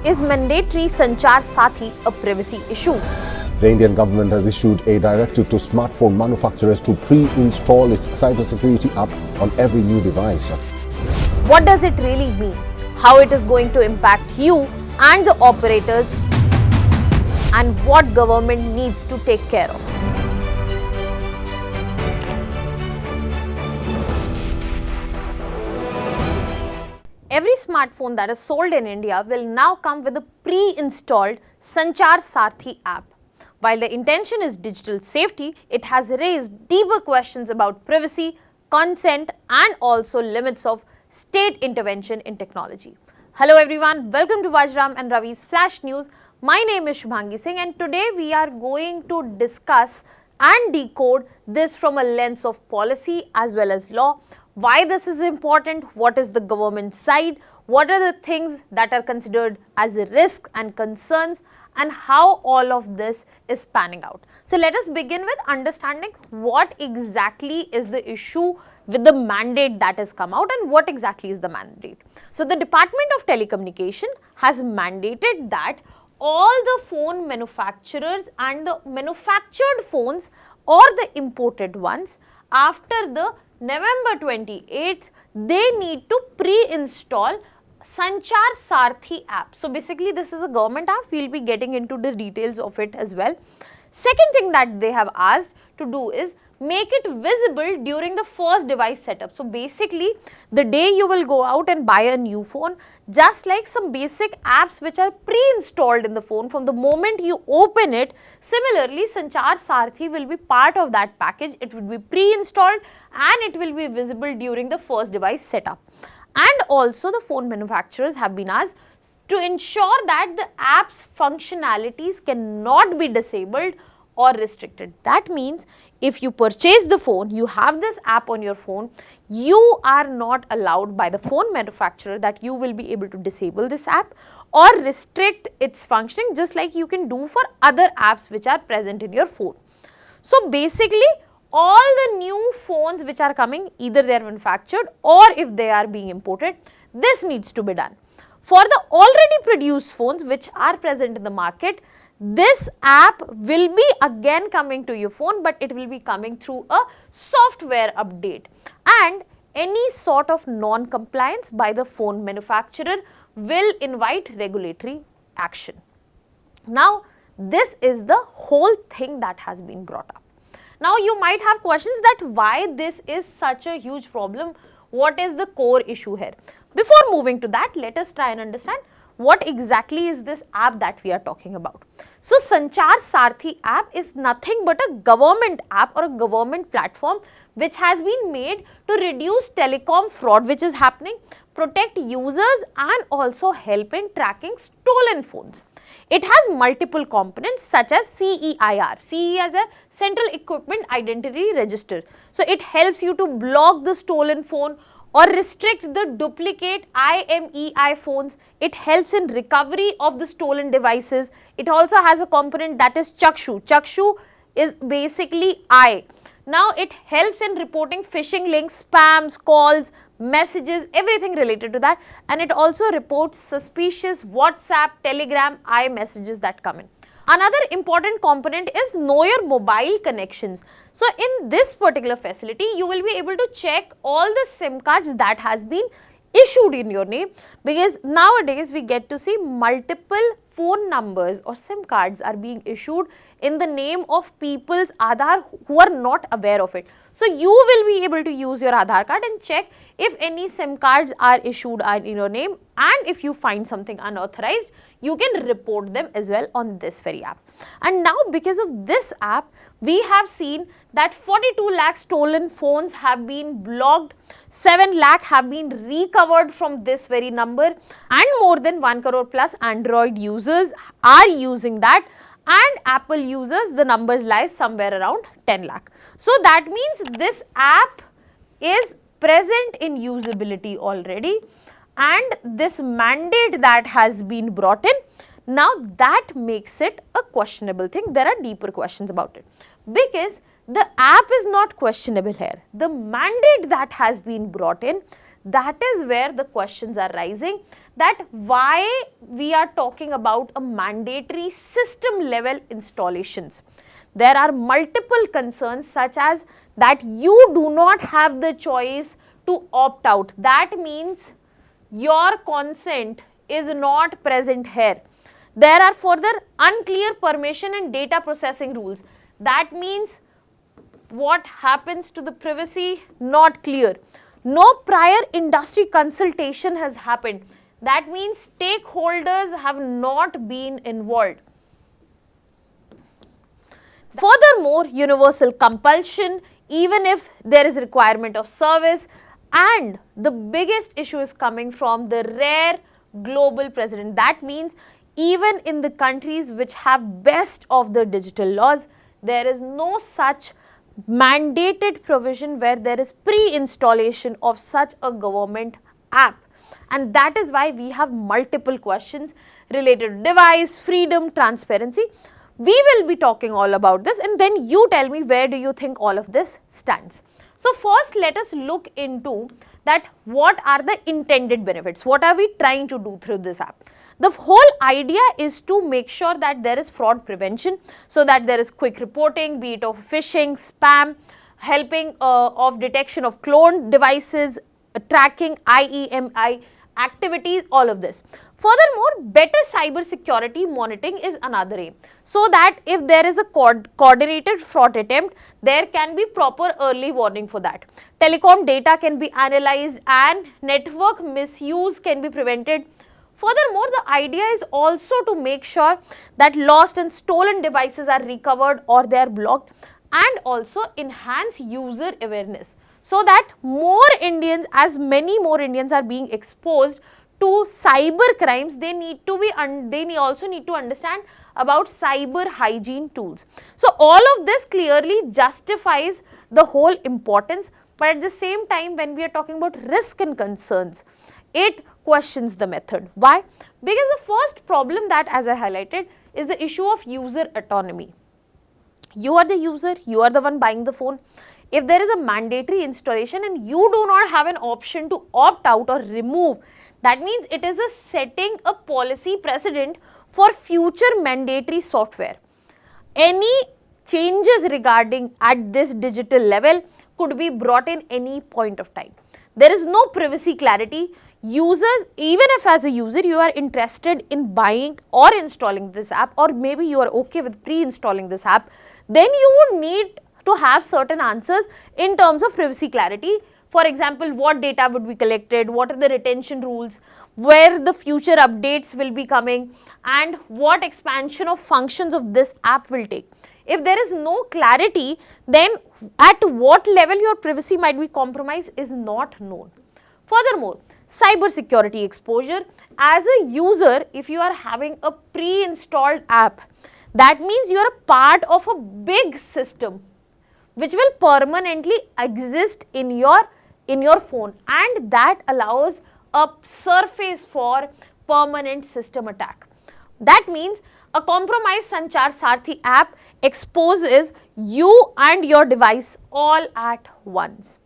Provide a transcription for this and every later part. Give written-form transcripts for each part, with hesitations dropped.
Is mandatory Sanchar Saathi a privacy issue? The Indian government has issued a directive to smartphone manufacturers to pre-install its cybersecurity app on every new device. What does it really mean? How it is going to impact you and the operators, and what government needs to take care of? Every smartphone that is sold in India will now come with a pre-installed Sanchar Saathi app. While the intention is digital safety, it has raised deeper questions about privacy, consent, and also limits of state intervention in technology. Hello everyone, welcome to Vajram and Ravi's Flash News. My name is Shubhangi Singh and today we are going to discuss and decode this from a lens of policy as well as law. Why this is important, what is the government side, what are the things that are considered as a risk and concerns, and how all of this is panning out. So let us begin with understanding what exactly is the issue with the mandate that has come out and what exactly is the mandate. So the Department of Telecommunication has mandated that all the phone manufacturers and the manufactured phones or the imported ones after the November 28th, they need to pre-install Sanchar Saathi app. So basically this is a government app, we will be getting into the details of it as well. Second thing that they have asked to do is make it visible during the first device setup. So basically the day you will go out and buy a new phone, just like some basic apps which are pre-installed in the phone, from the moment you open it, similarly Sanchar Saathi will be part of that package. It will be pre-installed and it will be visible during the first device setup. And also the phone manufacturers have been asked to ensure that the app's functionalities cannot be disabled or restricted. That means if you purchase the phone, you have this app on your phone, you are not allowed by the phone manufacturer that you will be able to disable this app or restrict its functioning, just like you can do for other apps which are present in your phone. So basically all the new phones which are coming, either they are manufactured or if they are being imported, this needs to be done. For the already produced phones which are present in the market, this app will be again coming to your phone, but it will be coming through a software update, and any sort of non-compliance by the phone manufacturer will invite regulatory action. Now this is the whole thing that has been brought up. Now you might have questions that why this is such a huge problem, what is the core issue here? Before moving to that, let us try and understand what exactly is this app that we are talking about. So Sanchar Saathi app is nothing but a government app or a government platform which has been made to reduce telecom fraud which is happening, protect users and also help in tracking stolen phones. It has multiple components such as CEIR. CE as a Central Equipment Identity Register. So it helps you to block the stolen phone or restrict the duplicate IMEI phones. It helps in recovery of the stolen devices. It also has a component that is Chakshu. Chakshu is basically eye. Now it helps in reporting phishing links, spams, calls, messages, everything related to that, and it also reports suspicious WhatsApp, Telegram, iMessages that come in. Another important component is know your mobile connections. So in this particular facility, you will be able to check all the SIM cards that has been issued in your name, because nowadays we get to see multiple phone numbers or SIM cards are being issued in the name of people's Aadhaar who are not aware of it. So you will be able to use your Aadhaar card and check if any SIM cards are issued in your name, and if you find something unauthorized, you can report them as well on this very app. And now because of this app, we have seen that 42 lakh stolen phones have been blocked, 7 lakh have been recovered from this very number, and more than 1 crore plus Android users are using that, and Apple users, the numbers lie somewhere around 10 lakh. So that means this app is present in usability already, and this mandate that has been brought in, now that makes it a questionable thing. There are deeper questions about it, because the app is not questionable here. The mandate that has been brought in, that is where the questions are rising, that why we are talking about a mandatory system level installations. There are multiple concerns such as that you do not have the choice to opt out. That means your consent is not present here. There are further unclear permission and data processing rules. That means what happens to the privacy? Not clear. No prior industry consultation has happened. That means stakeholders have not been involved. Furthermore, universal compulsion, even if there is requirement of service, and the biggest issue is coming from the rare global precedent. That means even in the countries which have best of the digital laws, there is no such mandated provision where there is pre-installation of such a government app. And that is why we have multiple questions related to device, freedom, transparency. We will be talking all about this, and then you tell me where do you think all of this stands. So first let us look into that what are the intended benefits, what are we trying to do through this app. The whole idea is to make sure that there is fraud prevention, so that there is quick reporting, be it of phishing, spam, helping of detection of cloned devices, tracking IEMI activities, all of this. Furthermore, better cyber security monitoring is another aim, so that if there is a coordinated fraud attempt, there can be proper early warning for that. Telecom data can be analyzed and network misuse can be prevented. Furthermore, the idea is also to make sure that lost and stolen devices are recovered or they are blocked, and also enhance user awareness, so that more Indians, as many more Indians are being exposed to cyber crimes, they also need to understand about cyber hygiene tools. So all of this clearly justifies the whole importance, but at the same time, when we are talking about risk and concerns, it questions the method. Why? Because the first problem that, as I highlighted, is the issue of user autonomy. You are the user, you are the one buying the phone. If there is a mandatory installation and you do not have an option to opt out or remove, that means it is a setting a policy precedent for future mandatory software. Any changes regarding at this digital level could be brought in any point of time. There is no privacy clarity. Users, even if as a user you are interested in buying or installing this app, or maybe you are okay with pre-installing this app, then you would need to have certain answers in terms of privacy clarity. For example, what data would be collected, what are the retention rules, where the future updates will be coming, and what expansion of functions of this app will take. If there is no clarity, then at what level your privacy might be compromised is not known. Furthermore, cyber security exposure. As a user, if you are having a pre-installed app, that means you are a part of a big system which will permanently exist in your phone, and that allows a surface for permanent system attack. That means a compromised Sanchar Saathi app exposes you and your device all at once.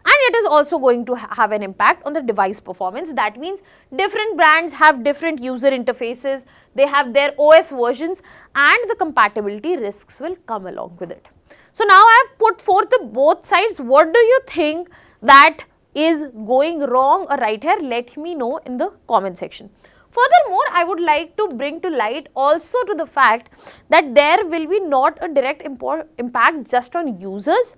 And it is also going to have an impact on the device performance. That means different brands have different user interfaces, they have their OS versions, and the compatibility risks will come along with it. So now I have put forth the both sides. What do you think that is going wrong or right here? Let me know in the comment section. Furthermore, I would like to bring to light also to the fact that there will be not a direct impact just on users,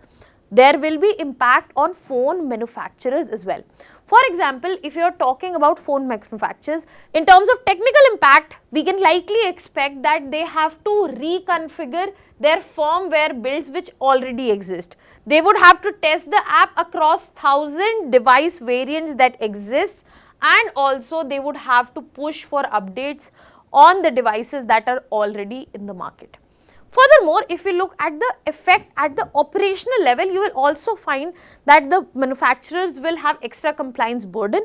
there will be impact on phone manufacturers as well. For example, if you are talking about phone manufacturers, in terms of technical impact, we can likely expect that they have to reconfigure their firmware builds which already exist. They would have to test the app across 1000 device variants that exist, and also they would have to push for updates on the devices that are already in the market. Furthermore, if you look at the effect at the operational level, you will also find that the manufacturers will have extra compliance burden,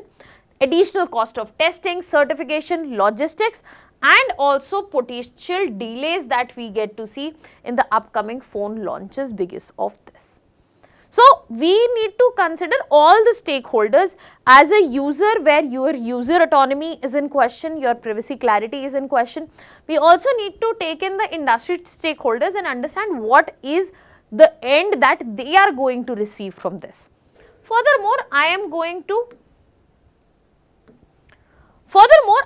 additional cost of testing, certification, logistics, and also potential delays that we get to see in the upcoming phone launches because of this. So we need to consider all the stakeholders. As a user, where your user autonomy is in question, your privacy clarity is in question, we also need to take in the industry stakeholders and understand what is the end that they are going to receive from this. Furthermore,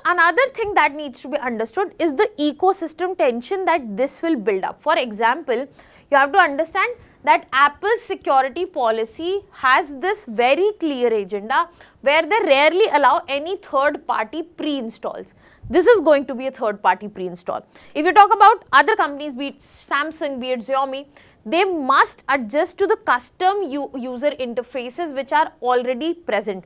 another thing that needs to be understood is the ecosystem tension that this will build up. For example, you have to understand that Apple's security policy has this very clear agenda where they rarely allow any third party pre-installs. This is going to be a third party pre-install. If you talk about other companies, be it Samsung, be it Xiaomi, they must adjust to the custom user interfaces which are already present.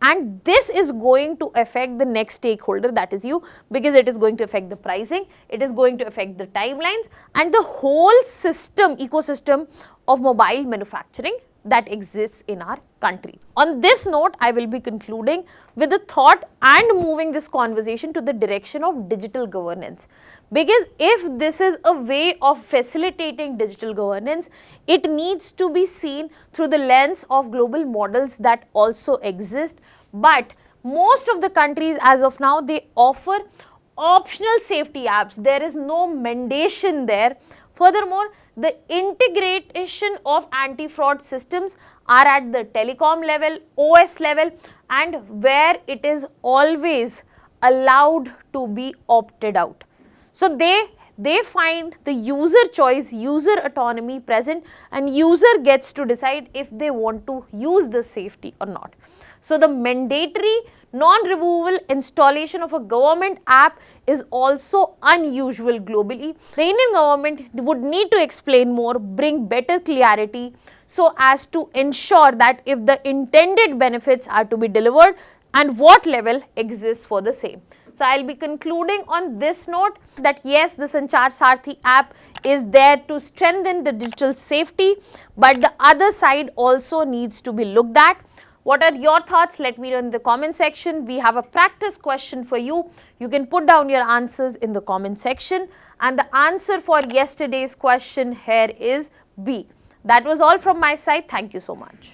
And this is going to affect the next stakeholder, that is you, because it is going to affect the pricing, it is going to affect the timelines and the whole system, ecosystem of mobile manufacturing that exists in our country. On this note, I will be concluding with a thought and moving this conversation to the direction of digital governance. Because if this is a way of facilitating digital governance, it needs to be seen through the lens of global models that also exist. But most of the countries as of now, they offer optional safety apps. There is no mandation there. Furthermore, the integration of anti-fraud systems are at the telecom level, OS level, and where it is always allowed to be opted out. So they find the user choice, user autonomy present, and user gets to decide if they want to use the safety or not. So the mandatory non-removable installation of a government app is also unusual globally. The Indian government would need to explain more, bring better clarity so as to ensure that if the intended benefits are to be delivered and what level exists for the same. So I'll be concluding on this note that yes, the Sanchar Saathi app is there to strengthen the digital safety, but the other side also needs to be looked at. What are your thoughts? Let me know in the comment section. We have a practice question for you. You can put down your answers in the comment section. And the answer for yesterday's question here is B. That was all from my side. Thank you so much.